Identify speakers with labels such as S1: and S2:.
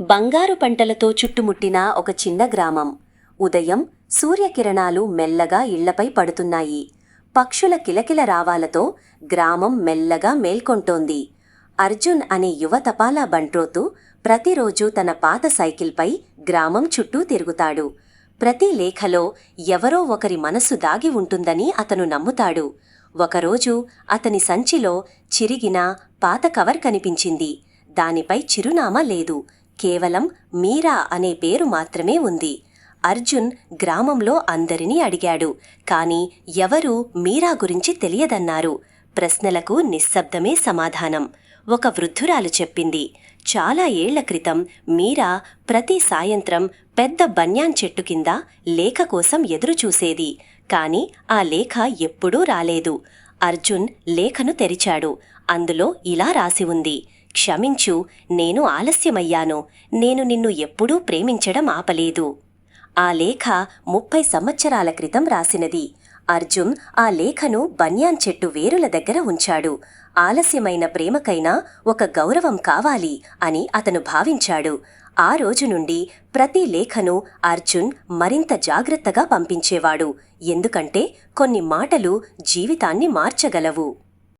S1: బంగారు పంటలతో చుట్టుముట్టిన ఒక చిన్న గ్రామం. ఉదయం సూర్యకిరణాలు మెల్లగా ఇళ్లపై పడుతున్నాయి. పక్షుల కిలకిల రావాలతో గ్రామం మెల్లగా మేల్కొంటోంది. అర్జున్ అనే యువ తపాలా బంట్రోతు ప్రతిరోజూ తన పాత సైకిల్పై గ్రామం చుట్టూ తిరుగుతాడు. ప్రతి లేఖలో ఎవరో ఒకరి మనసు దాగి ఉంటుందని అతను నమ్ముతాడు. ఒకరోజు అతని సంచిలో చిరిగిన పాత కవర్ కనిపించింది. దానిపై చిరునామా లేదు, కేవలం మీరా అనే పేరు మాత్రమే ఉంది. అర్జున్ గ్రామంలో అందరినీ అడిగాడు, కాని ఎవరూ మీరా గురించి తెలియదన్నారు. ప్రశ్నలకు నిశ్శబ్దమే సమాధానం. ఒక వృద్ధురాలు చెప్పింది, చాలా ఏళ్ల క్రితం మీరా ప్రతి సాయంత్రం పెద్ద బన్యాన్ చెట్టు కింద లేఖ కోసం ఎదురుచూసేది. కాని ఆ లేఖ ఎప్పుడూ రాలేదు. అర్జున్ లేఖను తెరిచాడు. అందులో ఇలా రాసి ఉంది, క్షమించు, నేను ఆలస్యమయ్యాను. నేను నిన్ను ఎప్పుడూ ప్రేమించడం ఆపలేదు. ఆ లేఖ 30 సంవత్సరాల క్రితం రాసినది. అర్జున్ ఆ లేఖను బన్యాన్ చెట్టు వేరుల దగ్గర ఉంచాడు. ఆలస్యమైన ప్రేమకైనా ఒక గౌరవం కావాలి అని అతను భావించాడు. ఆ రోజు నుండి ప్రతి లేఖను అర్జున్ మరింత జాగ్రత్తగా పంపించేవాడు. ఎందుకంటే కొన్ని మాటలు జీవితాన్ని మార్చగలవు.